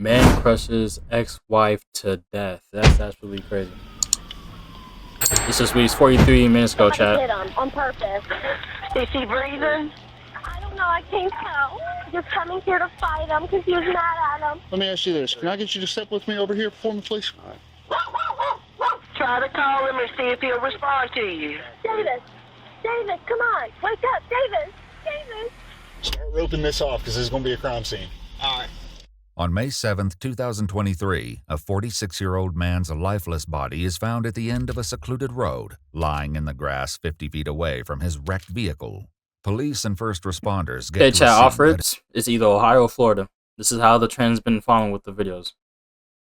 Man crushes ex-wife to death. That's absolutely crazy. This is released 43 minutes ago, chat. Hit him on purpose. Is he breathing? I don't know. I can't tell. Just coming here to fight him because he was mad at him. Let me ask you this. Can I get you to step with me over here for me, please? Try to call him and see if he'll respond to you. Davis, Davis, come on. Wake up, Davis. Davis. Start roping this off because this is going to be a crime scene. All right. On May 7th, 2023, a 46-year-old man's lifeless body is found at the end of a secluded road, lying in the grass 50 feet away from his wrecked vehicle. Police and first responders get Okay, to chat, a scene offer it's either Ohio or Florida. This is how the trend's been following with the videos.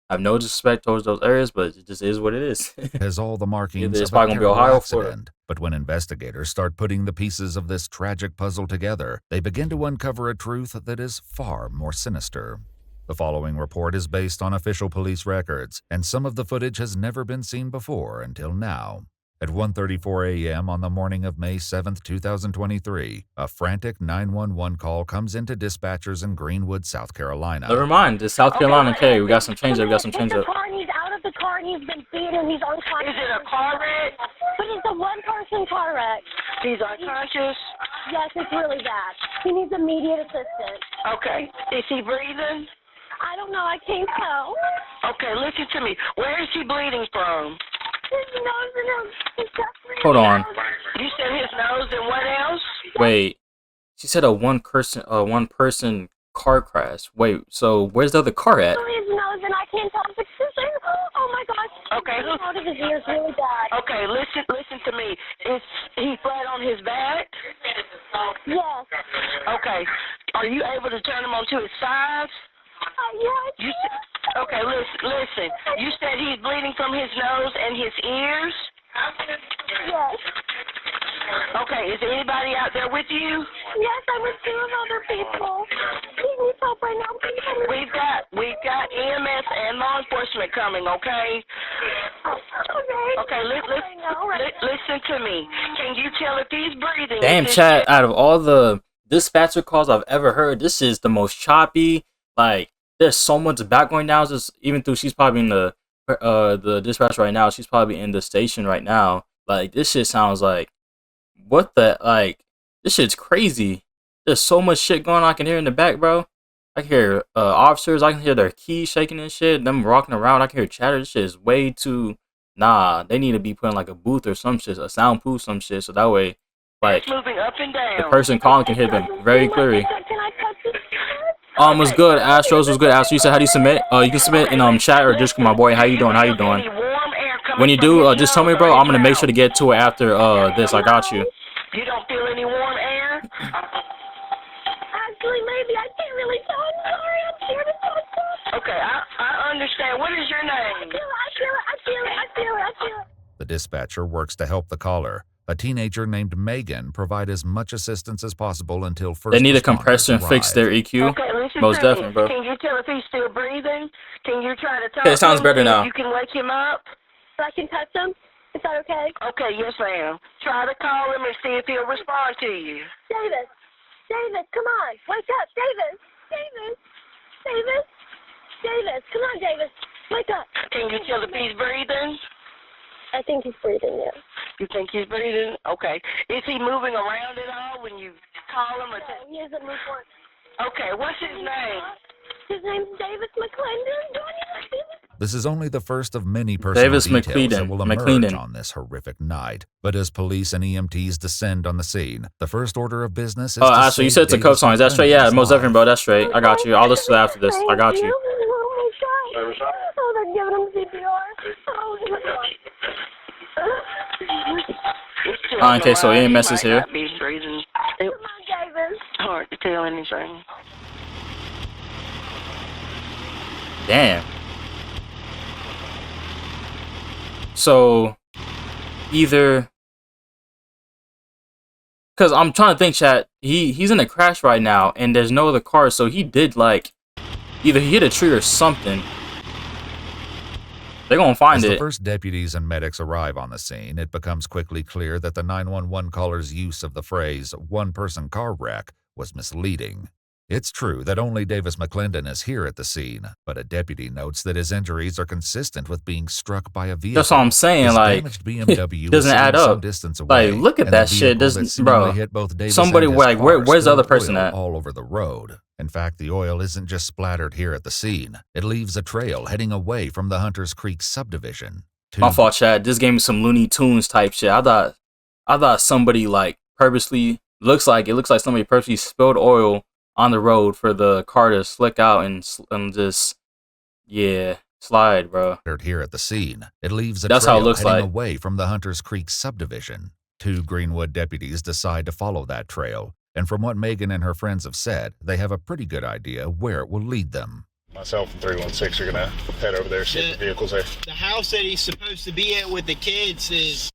I have no disrespect towards those areas, but it just is what it is. has all the markings It's of probably a gonna be terrible Ohio or accident. Florida. But when investigators start putting the pieces of this tragic puzzle together, they begin to uncover a truth that is far more sinister. The following report is based on official police records, and some of the footage has never been seen before until now. At 1:34 a.m. on the morning of May 7th, 2023, a frantic 911 call comes into dispatchers in Greenwood, South Carolina. Never mind, it's South Carolina. Okay, we got some change up. We got some change up. He's out of the car and he's been beaten. He's unconscious. Is it a car wreck? But it's a one-person car wreck. He's unconscious? Yes, it's really bad. He needs immediate assistance. Okay. Is he breathing? I don't know. I can't tell. Okay, listen to me. Where is he bleeding from? His nose and his chest. Hold on. You said his nose and what else? Wait, she said a one-person car crash. Wait, so where's the other car at? His nose and I can't tell. Oh my gosh. Okay. It's out of his ears really bad. Okay, listen to me. Is he flat on his back? Yes. Okay. Are you able to turn him onto his sides? Yes. Okay, listen. You said he's bleeding from his nose and his ears? Yes. Okay, is there anybody out there with you? Yes, I'm with two other people. He needs help right now. We've got EMS and law enforcement coming, okay? Okay, listen to me. Can you tell if he's breathing? Damn, chat, out of all the dispatcher calls I've ever heard, this is the most choppy. Like, there's so much background now. Just even though she's probably in the dispatch right now, she's probably in the station right now. Like, this shit sounds like, what the, like, this shit's crazy. There's so much shit going on I can hear in the back, bro. I can hear officers, I can hear their keys shaking and shit, them rocking around, I can hear chatter. This shit is way too, nah, they need to be putting like a booth or some shit, a soundproof, some shit, so that way, like, moving up and down. the person calling can hear them very clearly. Can I touch his head? Was good. Astros was good. Astros, you said, how do you submit? You can submit in chat or just my boy. How you doing? How you doing? When you do, just tell me, bro. I'm gonna make sure to get to it after this. I got you. You don't feel any warm air? Actually, maybe. I can't really tell. I'm sorry. I'm scared to touch him. Okay, I understand. What is your name? I feel it. The dispatcher works to help the caller. A teenager named Megan provide as much assistance as possible until first. They need a compressor and fix their EQ. Okay, listen Most definitely, bro. Can you tell if he's still breathing? Can you try to talk Okay, it sounds to him better now. You can wake him up? So I can touch him? Is that okay? Okay, yes, ma'am. Try to call him and see if he'll respond to you. Davis, come on. Wake up. Davis, come on, Davis. Wake up. Can you tell if he's breathing? I think he's breathing, yeah. You think he's breathing? Okay. Is he moving around at all when you call him? No, he hasn't moved once. Okay, what's his name? His name's Davis McClendon. This is only the first of many personal Davis details that will emerge McClendon. on this horrific night. But as police and EMTs descend on the scene, the first order of business is to so you save said it's a Davis coke song. Is that straight? Yeah, McClendon's most definitely, life. bro. That's straight. I got you. I'll listen to that after this. I got you. Oh, my God. Oh, they're giving him CPR. Oh, my God. Okay, so EMS is here. Come on, Davis. Hard to tell anything. Damn. So, either, because I'm trying to think, chat. He's in a crash right now, and there's no other cars. So he did like, either he hit a tree or something. They're gonna find As the it. first deputies and medics arrive on the scene, it becomes quickly clear that the 911 caller's use of the phrase one-person car wreck was misleading. It's true that only Davis McClendon is here at the scene, but a deputy notes that his injuries are consistent with being struck by a vehicle. That's what I'm saying. His like, damaged BMW doesn't add some up. distance away, Like, look at and that the shit. vehicle that Doesn't, seemingly bro. hit both Davis Somebody and his like, car where's the other spilled person oil at? all over the road. In fact, the oil isn't just splattered here at the scene. It leaves a trail heading away from the Hunters Creek subdivision. My fault, Chad. This gave me some Looney Tunes type shit. I thought somebody like purposely it looks like somebody purposely spilled oil on the road for the car to slick out and just slide, bro. Here at the scene, it leaves a That's trail how it looks heading like. away from the Hunters Creek subdivision. 2 Greenwood deputies decide to follow that trail, and from what Megan and her friends have said, they have a pretty good idea where it will lead them. Myself and 316 are gonna head over there, see if the vehicle's there. The house that he's supposed to be at with the kids is.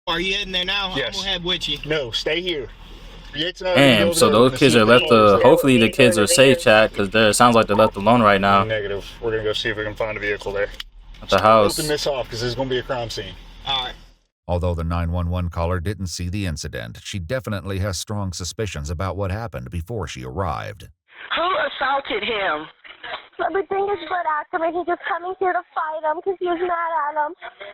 Are you heading there now? Yes. I'm gonna head with you. No, stay here. Damn, so those kids are left. Hopefully the kids are safe, Chad, because it sounds like they're left alone right now. Negative. We're gonna go see if we can find a vehicle there. At the house. Open this off because this is gonna be a crime scene. All right. Although the 911 caller didn't see the incident, she definitely has strong suspicions about what happened before she arrived. Who assaulted him? But the thing is, Bud Ackerman, he just coming here to fight him because he was mad at him.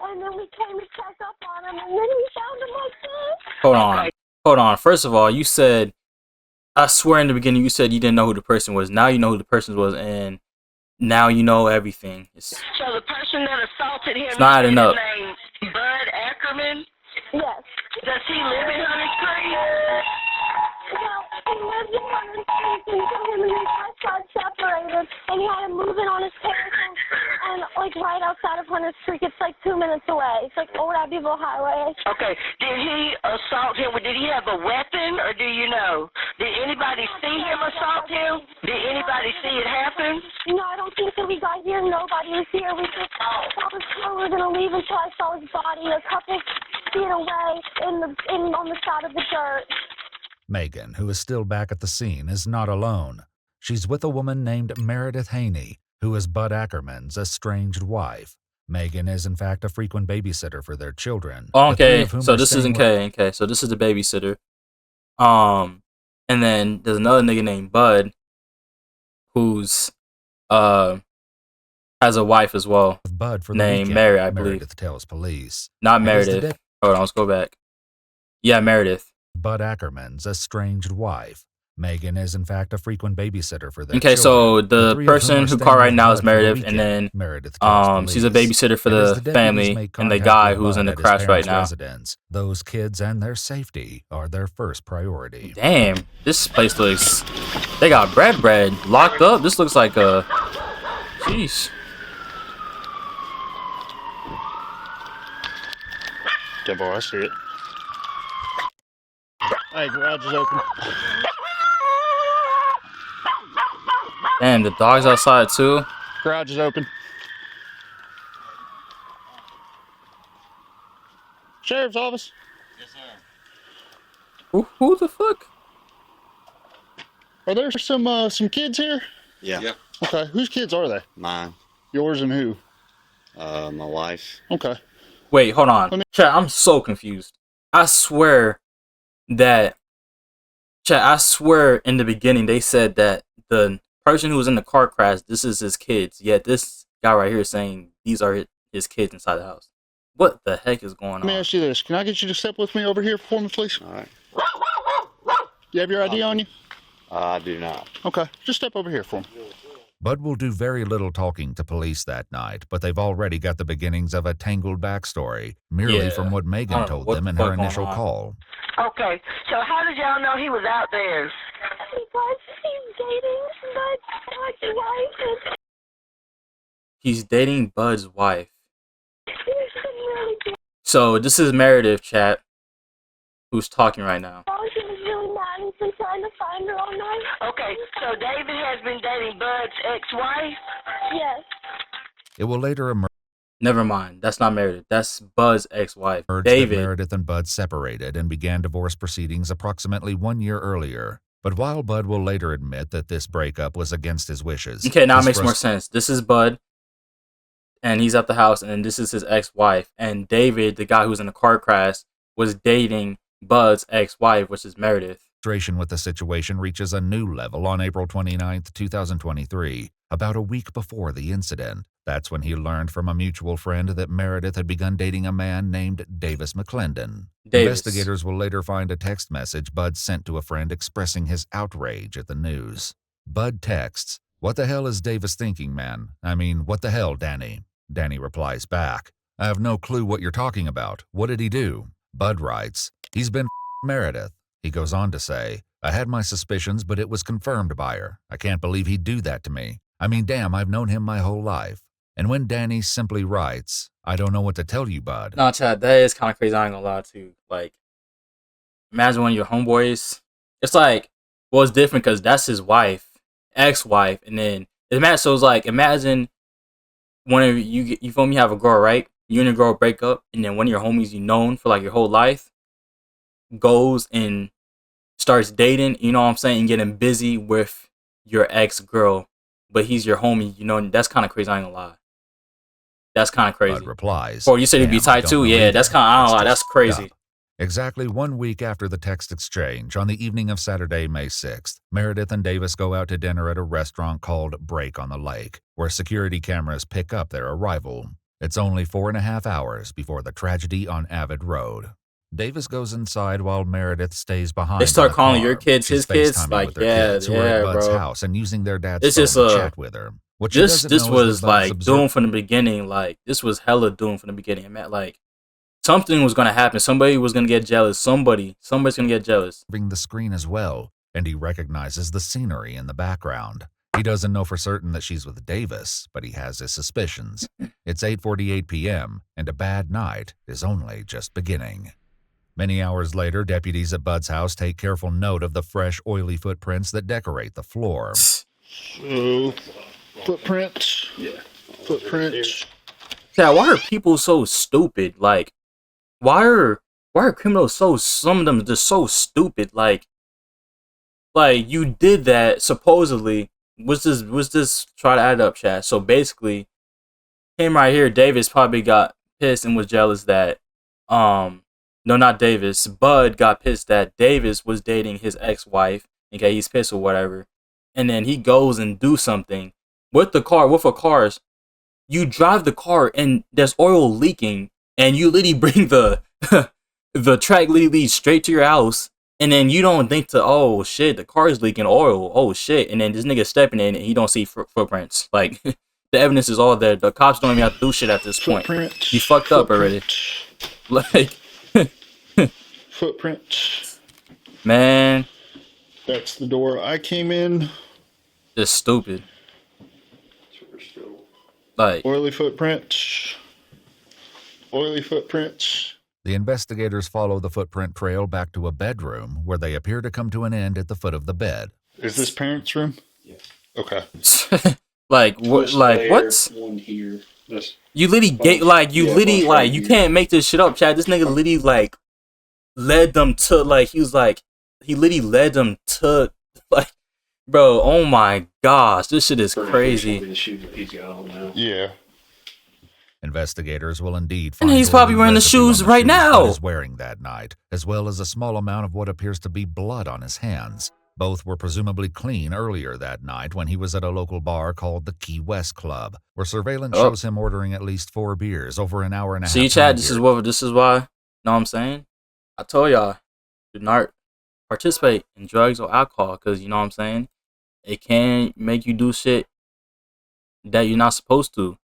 And then we came to check up on him, and then we found him like this. Hold on. First of all, you said, I swear in the beginning you said you didn't know who the person was. Now you know who the person was, and now you know everything. So the person that assaulted him, It's not adding up. Named Bud Ackerman? Yes. Does he live in Hunters Creek? Well, he lived in Hunter's Creek, and him and his wife got separated, and he had him moving on his parents, and like right outside of Hunter's Creek, it's like 2 minutes away. It's like Old Abbeville Highway. Okay. Did he assault him? Did he have a weapon, or do you know? Did anybody see him assault him? Did anybody see it happen? No, I don't think that we got here. Nobody was here. We just thought we were gonna leave until I saw his body a couple feet away on the side of the dirt. Megan, who is still back at the scene, is not alone. She's with a woman named Meredith Haney, who is Bud Ackerman's estranged wife. Megan is, in fact, a frequent babysitter for their children. Okay, so this isn't Kay. Okay, so this is the babysitter. And then there's another nigga named Bud, who's has a wife as well. Bud for the named weekend, Mary, I believe. Meredith tells police. Not And as the Meredith. Hold on, let's go back. Yeah, Meredith. Bud Ackerman's estranged wife. Megan is, in fact, a frequent babysitter for their Okay, children. so the three of person whom are who staying called right with now Bud is for the Meredith, and weekend. then Meredith tells she's a police. babysitter for And as the deputies family make and the contact guy with who's in Bud the at his crash right parents' now. residence, those kids and their safety are their first priority. Damn, this place looks. They got bread locked up. This looks like a. Jeez. Okay, boy, I see it. Hey, garage is open. Damn, the dog's outside too. Garage is open. Sheriff's office. Yes, sir. Who the fuck? Are there some kids here? Yeah. Yep. Okay, whose kids are they? Mine. Yours and who? My wife. Okay. Wait, hold on. Chat, I'm so confused. I swear that. Chat, I swear in the beginning they said that the person who was in the car crash, this is his kids. Yet this guy right here is saying these are his kids inside the house. What the heck is going on? Let me ask you this. Can I get you to step with me over here for me, please? All right. You have your ID on you? I do not. Okay. Just step over here for me. Bud will do very little talking to police that night, but they've already got the beginnings of a tangled backstory, merely from what Megan told them in her initial call. Okay, so how did y'all know he was out there? Because he's dating Bud's wife. He's dating Bud's wife. He's been really good. So this is Meredith, chat, who's talking right now. Oh, she was really mad. He's been trying to find her all night. Okay, so David has been dating Bud's ex-wife? Yes. It will later emerge. Never mind. That's not Meredith. That's Bud's ex-wife, That David. Meredith and Bud separated and began divorce proceedings approximately 1 year earlier. But while Bud will later admit that this breakup was against his wishes. Okay, now it makes more sense. This is Bud, and he's at the house, and this is his ex-wife. And David, the guy who's in the car crash, was dating Bud's ex-wife, which is Meredith. Frustration with the situation reaches a new level on April 29, 2023, about a week before the incident. That's when he learned from a mutual friend that Meredith had begun dating a man named Davis McClendon. Investigators will later find a text message Bud sent to a friend expressing his outrage at the news. Bud texts, "What the hell is Davis thinking, man? I mean, what the hell, Danny?" Danny replies back, "I have no clue what you're talking about. What did he do?" Bud writes, "He's been Meredith." He goes on to say, "I had my suspicions, but it was confirmed by her. I can't believe he'd do that to me. I mean, damn, I've known him my whole life." And when Danny simply writes, "I don't know what to tell you, Bud." No, Chad, that is kind of crazy. I ain't gonna lie to you. Like, imagine one of your homeboys. It's like, well, it's different because that's his wife, ex-wife, and then so it's like, imagine one of you feel me, have a girl, right? You and your girl break up, and then one of your homies you known for like your whole life goes and starts dating, you know what I'm saying, and getting busy with your ex-girl, but he's your homie, you know, that's kind of crazy, I ain't gonna lie. That's kind of crazy. Bud replies, or you said he'd be tight too? Yeah, that's kind of, I don't know, that's crazy. Up. Exactly 1 week after the text exchange, on the evening of Saturday, May 6th, Meredith and Davis go out to dinner at a restaurant called Break on the Lake, where security cameras pick up their arrival. It's only 4.5 hours before the tragedy on Avid Road. Davis goes inside while Meredith stays behind. They start calling your kids his kids, like, yeah, who are at Bud's bro. house and using their dad's phone to chat with her. This was like doomed from the beginning. Like, this was hella doomed from the beginning. Man, like, something was gonna happen. Somebody was gonna get jealous. Somebody's gonna get jealous. The screen as well, and he recognizes the scenery in the background. He doesn't know for certain that she's with Davis, but he has his suspicions. It's 8:48 p.m., and a bad night is only just beginning. Many hours later, deputies at Bud's house take careful note of the fresh, oily footprints that decorate the floor. So, footprints. Yeah. Footprints. Yeah, why are people so stupid? Like, why are criminals some of them just so stupid? Like you did that supposedly. What's this try to add up, chat? So basically, him right here, Davis probably got pissed and was jealous that no, not Davis. Bud got pissed that Davis was dating his ex-wife. Okay, he's pissed or whatever. And then he goes and do something with the car, with a cars. You drive the car and there's oil leaking, and you literally bring the track literally straight to your house, and then you don't think to, oh shit, the car is leaking oil. Oh shit, and then this nigga stepping in and he don't see footprints. Like, the evidence is all there. The cops don't even have to do shit at this point. You fucked up already. Like. Footprints. Man. That's the door I came in. Just stupid. Like, oily footprints. Oily footprints. The investigators follow the footprint trail back to a bedroom where they appear to come to an end at the foot of the bed. Is this parents' room? Yes. Okay. like what? Like what? One here. You literally you can't make this shit up, Chad. This nigga literally like led them to he literally led them to like, bro. Oh my gosh, this shit is crazy. Yeah. Investigators will indeed find. And he's probably wearing the shoes right now. He's wearing that night, as well as a small amount of what appears to be blood on his hands. Both were presumably clean earlier that night when he was at a local bar called the Key West Club, where surveillance shows him ordering at least 4 beers over an hour and a half. See, Chad, this is why. Know what I'm saying? I told y'all, do not participate in drugs or alcohol, because you know what I'm saying? It can make you do shit that you're not supposed to.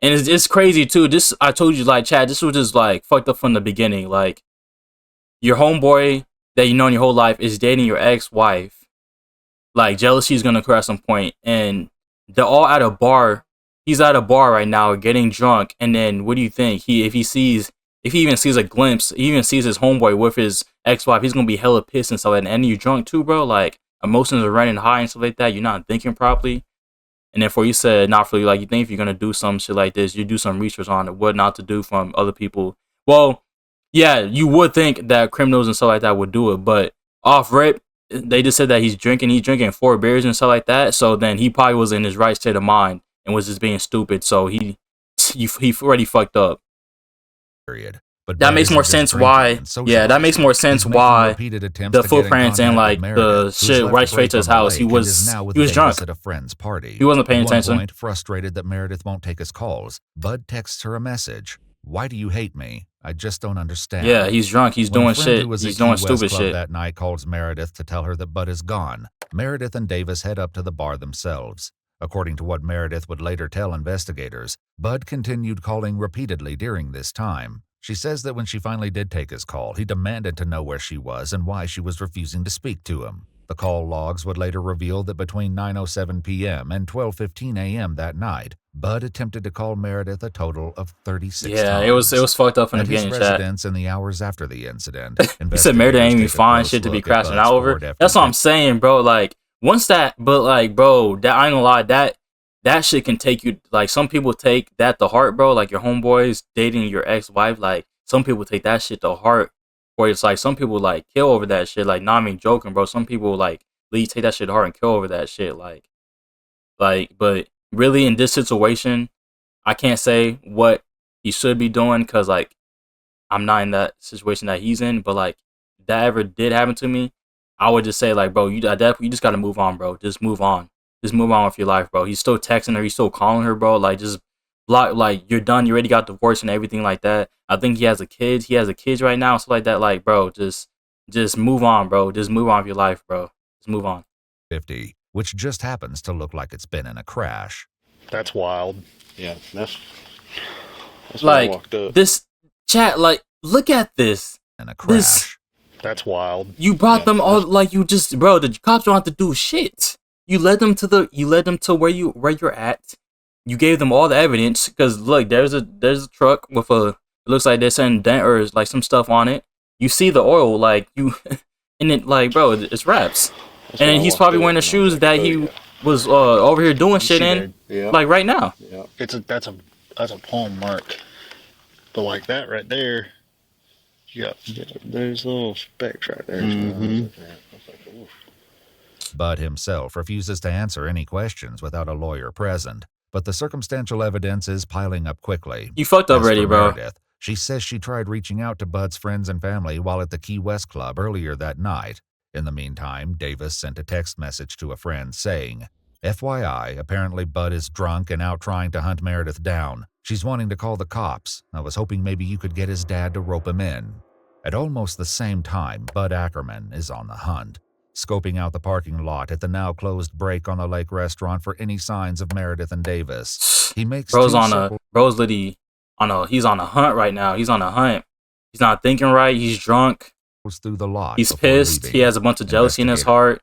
And it's crazy too. This, I told you, like, Chad, this was just like fucked up from the beginning. Like, your homeboy that you know in your whole life is dating your ex-wife. Like, jealousy is gonna occur at some point, and they're all at a bar. He's at a bar right now, getting drunk, and then what do you think? If he even sees a glimpse, he even sees his homeboy with his ex-wife, he's gonna be hella pissed and stuff like that. And you drunk too, bro. Like, emotions are running high and stuff like that. You're not thinking properly. And therefore, you said not for you. Like, you think if you're gonna do some shit like this, you do some research on it, what not to do from other people. Well, yeah, you would think that criminals and stuff like that would do it, but off rip, they just said that he's drinking 4 beers and stuff like that. So then he probably was in his right state of mind and was just being stupid. So he already fucked up. But But that Bud makes isn't more just sense drinking why. and Yeah, that makes socializing. more sense He's making why repeated attempts the to get in footprints and contact like with the Meredith, who's shit left right straight to break his on the house. lake and is now with He was Davis drunk. at a friend's party. He wasn't paying At one attention. point, frustrated that Meredith won't take his calls, Bud texts her a message. "Why do you hate me? I just don't understand." Yeah, he's drunk. He's When doing a friend shit. who was He's at doing Key West stupid Club shit. that night calls Meredith to tell her that Bud is gone. Meredith and Davis head up to the bar themselves. According to what Meredith would later tell investigators, Bud continued calling repeatedly during this time. She says that when she finally did take his call, he demanded to know where she was and why she was refusing to speak to him. The call logs would later reveal that between 9:07 p.m. and 12:15 a.m. that night, Bud attempted to call Meredith a total of 36 times. Yeah, it was fucked up in the At his beginning, chat. residence in the hours after the incident, He said Meredith ain't even investigators take a fine close shit to be look at crashing Bud's out over. Ford That's what I'm F-150. saying, bro. Like once that, but like, bro, that I ain't gonna lie, that shit can take you. Like some people take that to heart, bro. Like your homeboys dating your ex-wife. Like some people take that shit to heart. Or it's like some people like kill over that shit. Like, nah, I mean joking, bro. Some people like take that shit to heart and kill over that shit. Like, but really in this situation, I can't say what he should be doing because like I'm not in that situation that he's in. But like if that ever did happen to me, I would just say like, bro, you just gotta move on, bro. Just move on. Just move on with your life, bro. He's still texting her. He's still calling her, bro. Like just block. Like you're done. You already got divorced and everything like that. I think he has a kid. He has a kid right now, stuff like that. Like, bro, just move on, bro. Just move on with your life, bro. Just move on. 50, which just happens to look like it's been in a crash. That's wild. Yeah, that's why I walked Like up. this chat. Like, look at this. In a This- crash. That's wild. You brought Yeah, them all. Like you just, bro. The cops don't have to do shit. You led them to where you're at. You gave them all the evidence because look, there's a truck with it looks like there's some dent or like some stuff on it. You see the oil, like you, and it like, bro, it's wraps. That's And why I then he's walked probably up wearing the and I was shoes like, that oh, he yeah. was over here doing You shit see in, that? Yeah. like right now. Yeah. That's a palm mark. But like that right there, you got There's little specks right there. Mhm. So I was like, oof. Bud himself refuses to answer any questions without a lawyer present, but the circumstantial evidence is piling up quickly. You fucked up As already, for bro. Meredith, she says she tried reaching out to Bud's friends and family while at the Key West Club earlier that night. In the meantime, Davis sent a text message to a friend saying, FYI, apparently Bud is drunk and out trying to hunt Meredith down. She's wanting to call the cops. I was hoping maybe you could get his dad to rope him in. At almost the same time, Bud Ackerman is on the hunt, scoping out the parking lot at the now closed Break on the Lake restaurant for any signs of Meredith and Davis. He makes Bro's two on simple- he's on a hunt right now. He's on a hunt. He's not thinking right. He's drunk. through the lot. He's before pissed. leaving. He has a bunch of jealousy in his Investigators heart.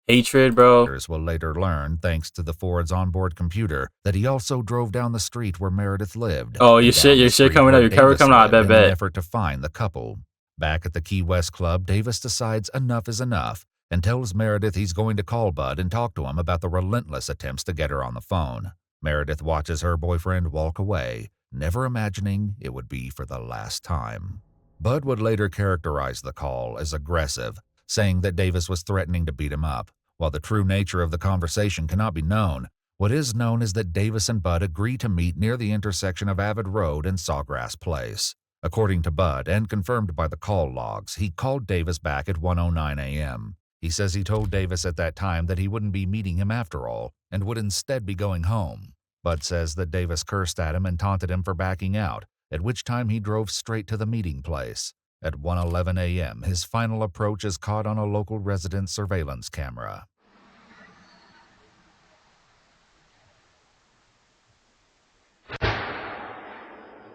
Hatred, bro. will later learn, thanks to the Ford's onboard computer, that he also drove down the street where Meredith lived. Oh, and your down shit the street coming where up. Your cover Davis coming out. I lived bet, in an bet. effort to find the couple. Back at the Key West Club, Davis decides enough is enough and tells Meredith he's going to call Bud and talk to him about the relentless attempts to get her on the phone. Meredith watches her boyfriend walk away, never imagining it would be for the last time. Bud would later characterize the call as aggressive, saying that Davis was threatening to beat him up. While the true nature of the conversation cannot be known, what is known is that Davis and Bud agree to meet near the intersection of Avid Road and Sawgrass Place. According to Bud, and confirmed by the call logs, he called Davis back at 1:09 a.m. He says he told Davis at that time that he wouldn't be meeting him after all, and would instead be going home. Bud says that Davis cursed at him and taunted him for backing out, at which time he drove straight to the meeting place. At 1:11 a.m., his final approach is caught on a local resident's surveillance camera.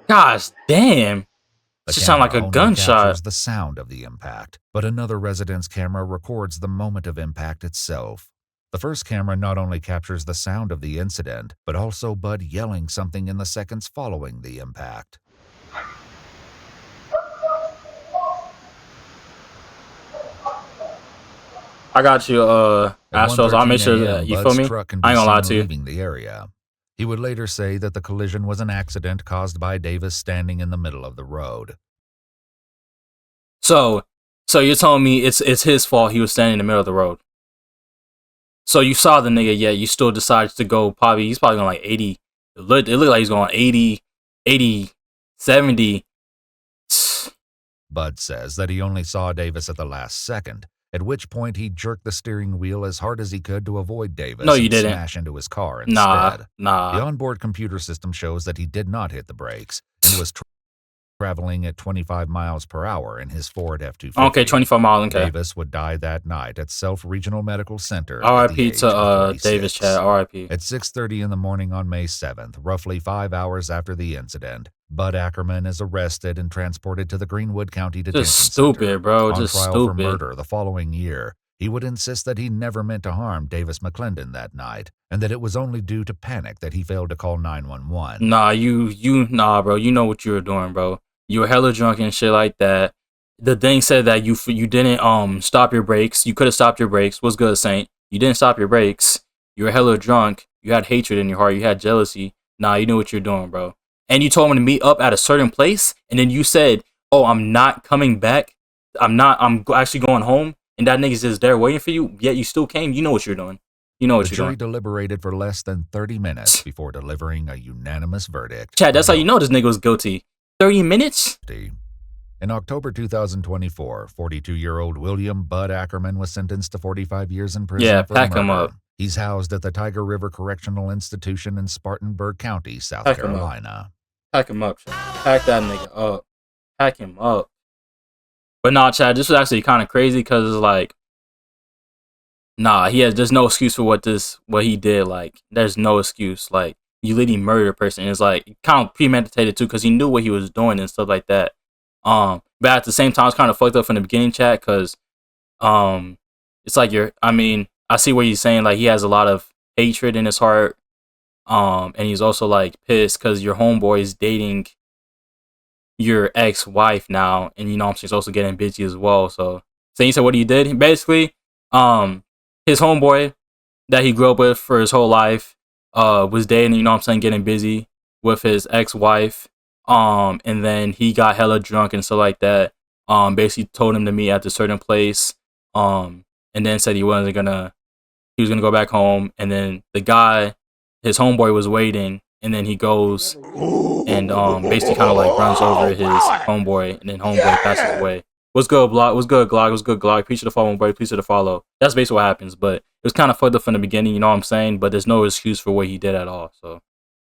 Gosh damn. The Just sound like camera a only gunshot. captures the sound of the impact, but another resident's camera records the moment of impact itself. The first camera not only captures the sound of the incident, but also Bud yelling something in the seconds following the impact. I got you, At Astros. I'll make sure 1:13 that a.m., you feel Bud's me. truck can be I ain't gonna lie seen to you. leaving the area. He would later say that the collision was an accident caused by Davis standing in the middle of the road. So you're telling me it's his fault he was standing in the middle of the road. So you saw the nigga, yet you still decided to go he's probably going like 80. It looked like he's going 80, 70. Bud says that he only saw Davis at the last second, at which point he jerked the steering wheel as hard as he could to avoid Davis No, you and didn't. smash into his car Nah, instead. nah. The onboard computer system shows that he did not hit the brakes and was traveling at 25 miles per hour in his Ford F-250. Okay, 25 miles, okay. Davis would die that night at Self Regional Medical Center. R.I.P. to Davis, Chad. R.I.P. At 6:30 in the morning on May 7th, roughly 5 hours after the incident, Bud Ackerman is arrested and transported to the Greenwood County Detention Just Center. stupid, bro. On Just trial stupid. for murder the following year, he would insist that he never meant to harm Davis McClendon that night, and that it was only due to panic that he failed to call 911. Nah, nah, bro. You know what you were doing, bro. You were hella drunk and shit like that. The thing said that you didn't stop your brakes. You could have stopped your brakes. What's good, Saint? You didn't stop your brakes. You were hella drunk. You had hatred in your heart. You had jealousy. Nah, you knew what you're doing, bro. And you told him to meet up at a certain place, and then you said, "Oh, I'm not coming back. I'm actually going home." And that nigga's just there waiting for you. Yet you still came. You know what you're doing. You know what The you're jury doing. deliberated for less than 30 minutes before delivering a unanimous verdict. Chad, that's how you know this nigga was guilty. 30 minutes? In October 2024, 42-year-old William Bud Ackerman was sentenced to 45 years in prison Yeah, for pack murder. him up. He's housed at the Tiger River Correctional Institution in Spartanburg County, South Pack him up. Carolina. Pack him up, Chad. Pack that nigga up. Pack him up. But nah, Chad, this was actually kind of crazy because it's like, nah, there's no excuse for what he did. Like, there's no excuse. Like, you literally murdered a person. It's like kind of premeditated too, because he knew what he was doing and stuff like that. But at the same time, it's kind of fucked up from the beginning, chat, because it's like I see what he's saying. Like, he has a lot of hatred in his heart. And he's also like pissed because your homeboy is dating your ex-wife now, and you know she's also getting bitchy as well. So he said what he did. Basically, his homeboy that he grew up with for his whole life was dating, you know what I'm saying, getting busy with his ex-wife. And then he got hella drunk and stuff like that. Basically told him to meet at a certain place. And then said he was gonna go back home. And then the guy, his homeboy, was waiting. And then he goes and basically kind of like runs over his homeboy. And then homeboy passes away. What's good, Glock? What's good, Glock? What's good, Glock? Please to the follow, boy. Please to the follow. That's basically what happens. But it was kind of fucked up from the beginning, you know what I'm saying? But there's no excuse for what he did at all. So